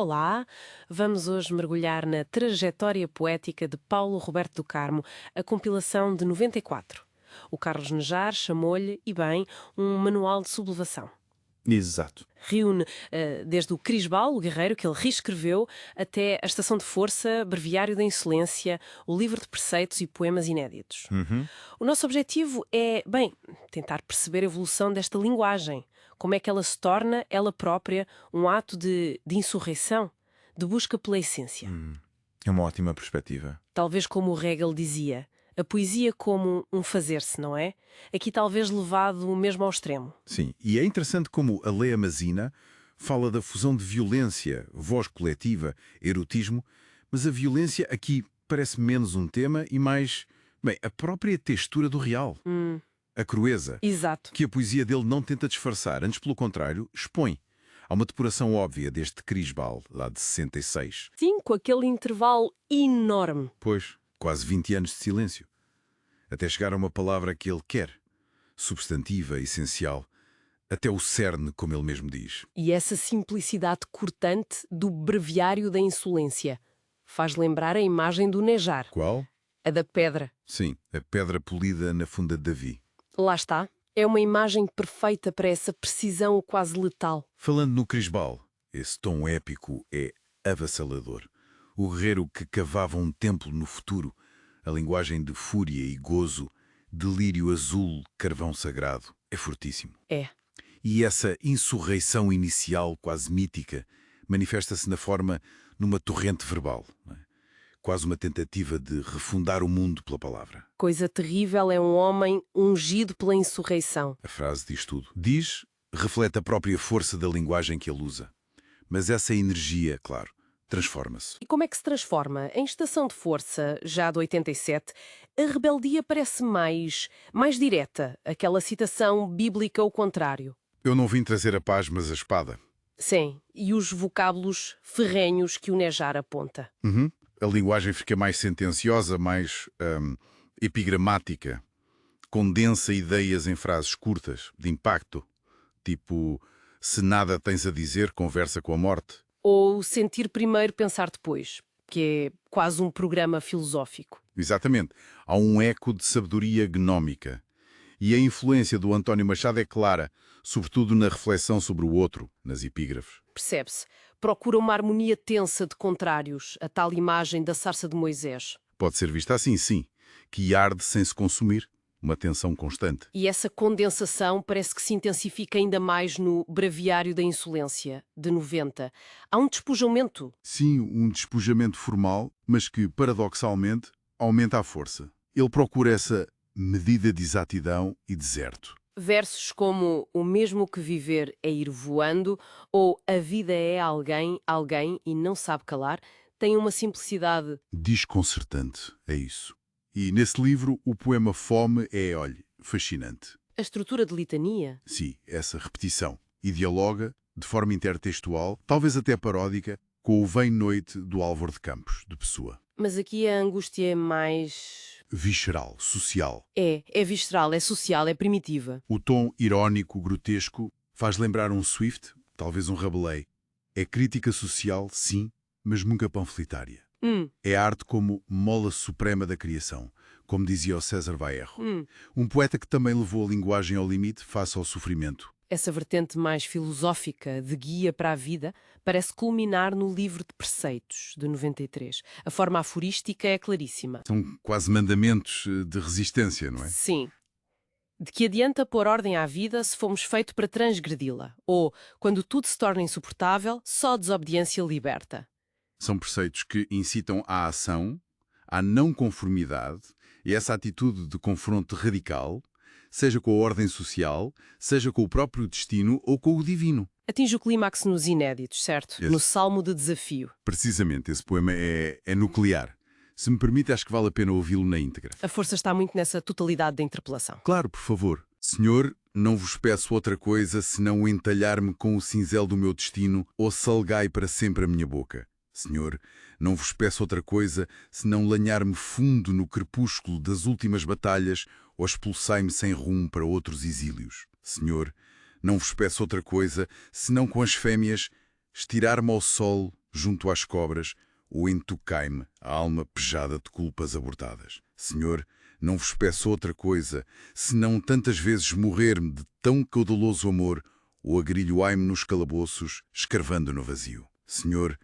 Olá, vamos hoje mergulhar na trajetória poética de Paulo Roberto do Carmo, a compilação de 94. O Carlos Nejar chamou-lhe, e bem, um manual de sublevação. Exato. Reúne desde o Crisbal, o guerreiro, que ele reescreveu, até a Estação de Força, Breviário da Insolência, o livro de preceitos e poemas inéditos. O nosso objetivo é, bem, tentar perceber a evolução desta linguagem. Como é que ela se torna, ela própria, um ato de insurreição, de busca pela essência. É uma ótima perspectiva. Talvez como o Hegel dizia, a poesia como um fazer-se, não é? Aqui talvez levado mesmo ao extremo. Sim, e é interessante como a Lea Mazina fala da fusão de violência, voz coletiva, erotismo, mas a violência aqui parece menos um tema e mais, bem, a própria textura do real. A crueza, Exato. que a poesia dele não tenta disfarçar, antes pelo contrário, expõe. Há uma depuração óbvia deste Crisbal, lá de 66. Sim, com aquele intervalo enorme. Pois, quase 20 anos de silêncio. Até chegar a uma palavra que ele quer, substantiva, essencial, até o cerne, como ele mesmo diz. E essa simplicidade cortante do breviário da insolência faz lembrar a imagem do Nejar, Qual? a da pedra. Sim, a pedra polida na funda de Davi. Lá está. É uma imagem perfeita para essa precisão quase letal. Falando no Crisbal, esse tom épico é avassalador. O guerreiro que cavava um templo no futuro, a linguagem de fúria e gozo, delírio azul, carvão sagrado, é fortíssimo. É. E essa insurreição inicial, quase mítica, manifesta-se na forma numa torrente verbal, não é? Quase uma tentativa de refundar o mundo pela palavra. Coisa terrível é um homem ungido pela insurreição. A frase diz tudo. Diz, reflete a própria força da linguagem que ele usa. Mas essa energia, claro, transforma-se. E como é que se transforma? Em Estação de Força, já de 87, a rebeldia parece mais direta, aquela citação bíblica ao contrário. Eu não vim trazer a paz, mas a espada. Sim, e os vocábulos ferrenhos que o Nejar aponta. A linguagem fica mais sentenciosa, mais epigramática. Condensa ideias em frases curtas, de impacto. Tipo, se nada tens a dizer, conversa com a morte. Ou sentir primeiro, pensar depois, que é quase um programa filosófico. Exatamente. Há um eco de sabedoria gnómica. E a influência do António Machado é clara, sobretudo na reflexão sobre o outro, nas epígrafes. Percebe-se. Procura uma harmonia tensa de contrários, a tal imagem da sarça de Moisés. Pode ser vista assim, sim, que arde sem se consumir, uma tensão constante. E essa condensação parece que se intensifica ainda mais no Breviário da Insolência, de 90. Há um despojamento. Sim, um despojamento formal, mas que, paradoxalmente, aumenta a força. Ele procura essa medida de exatidão e deserto. Versos como o mesmo que viver é ir voando ou a vida é alguém e não sabe calar, têm uma simplicidade. Desconcertante, é isso. E nesse livro o poema Fome é, olhe, fascinante. A estrutura de litania. Sim, essa repetição. E dialoga, de forma intertextual, talvez até paródica, com o Vem Noite do Álvaro de Campos, de Pessoa. Mas aqui a angústia é mais... Visceral, social. É visceral, é social, é primitiva. O tom irónico, grotesco, faz lembrar um Swift, talvez um Rabelais. É crítica social, sim, mas nunca panfletária. É arte como mola suprema da criação, como dizia o César Baerro. Um poeta que também levou a linguagem ao limite face ao sofrimento. Essa vertente mais filosófica, de guia para a vida, parece culminar no livro de preceitos, de 93. A forma aforística é claríssima. São quase mandamentos de resistência, não é? Sim. De que adianta pôr ordem à vida se fomos feitos para transgredi-la? Ou, quando tudo se torna insuportável, só a desobediência liberta? São preceitos que incitam à ação, à não conformidade e essa atitude de confronto radical, seja com a ordem social, seja com o próprio destino ou com o divino. Atinge o clímax nos inéditos, certo? Esse. No Salmo de Desafio. Precisamente, esse poema é nuclear. Se me permite, acho que vale a pena ouvi-lo na íntegra. A força está muito nessa totalidade da interpelação. Claro, por favor. Senhor, não vos peço outra coisa senão entalhar-me com o cinzel do meu destino ou salgai para sempre a minha boca. Senhor, não vos peço outra coisa senão lanhar-me fundo no crepúsculo das últimas batalhas ou expulsai-me sem rumo para outros exílios. Senhor, não vos peço outra coisa senão com as fêmeas estirar-me ao sol junto às cobras, ou entucai-me a alma pejada de culpas abortadas. Senhor, não vos peço outra coisa, senão tantas vezes morrer-me de tão caudeloso amor, ou agrilhoai-me nos calabouços, escarvando no vazio. Senhor,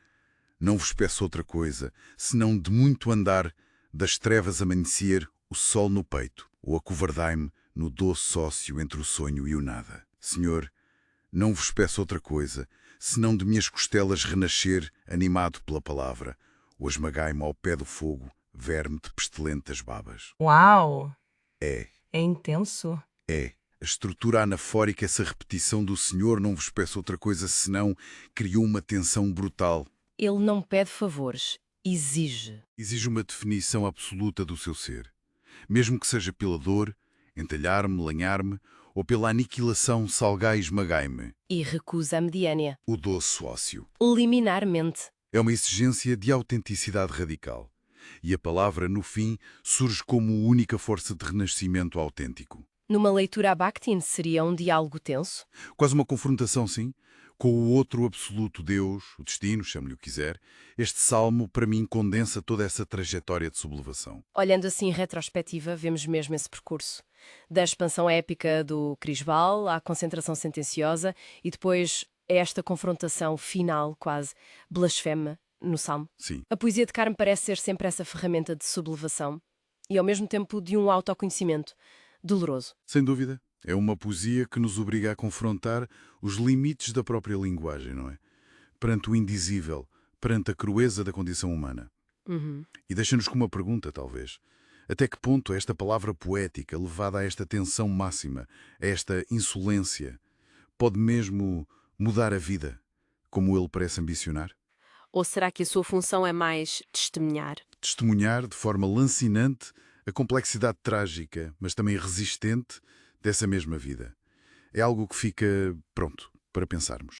não vos peço outra coisa, senão de muito andar, das trevas amanhecer, o sol no peito, ou acovardai-me no doce sócio entre o sonho e o nada. Senhor, não vos peço outra coisa, senão de minhas costelas renascer, animado pela palavra, ou esmagai-me ao pé do fogo, verme de pestilentes babas. Uau! É intenso. a estrutura anafórica, essa repetição do Senhor, não vos peço outra coisa, senão, criou uma tensão brutal. Ele não pede favores, exige. Exige uma definição absoluta do seu ser. Mesmo que seja pela dor, entalhar-me, lanhar-me, ou pela aniquilação, salgai e esmagai-me. E recusa a mediânia. O doce ócio. Liminarmente. É uma exigência de autenticidade radical. E a palavra, no fim, surge como única força de renascimento autêntico. Numa leitura a Bakhtin, seria um diálogo tenso? Quase uma confrontação, sim, com o outro absoluto Deus, o destino, chame-lhe o que quiser. Este salmo, para mim, condensa toda essa trajetória de sublevação. Olhando assim em retrospectiva, vemos mesmo esse percurso. Da expansão épica do Crisbal à concentração sentenciosa e depois a esta confrontação final, quase blasfema, no salmo. Sim. A poesia de Carme parece ser sempre essa ferramenta de sublevação e, ao mesmo tempo, de um autoconhecimento doloroso. Sem dúvida. É uma poesia que nos obriga a confrontar os limites da própria linguagem, não é? Perante o indizível, perante a crueza da condição humana. E deixa-nos com uma pergunta, talvez. Até que ponto esta palavra poética, levada a esta tensão máxima, a esta insolência, pode mesmo mudar a vida, como ele parece ambicionar? Ou será que a sua função é mais testemunhar? Testemunhar de forma lancinante a complexidade trágica, mas também resistente, dessa mesma vida. É algo que fica pronto para pensarmos.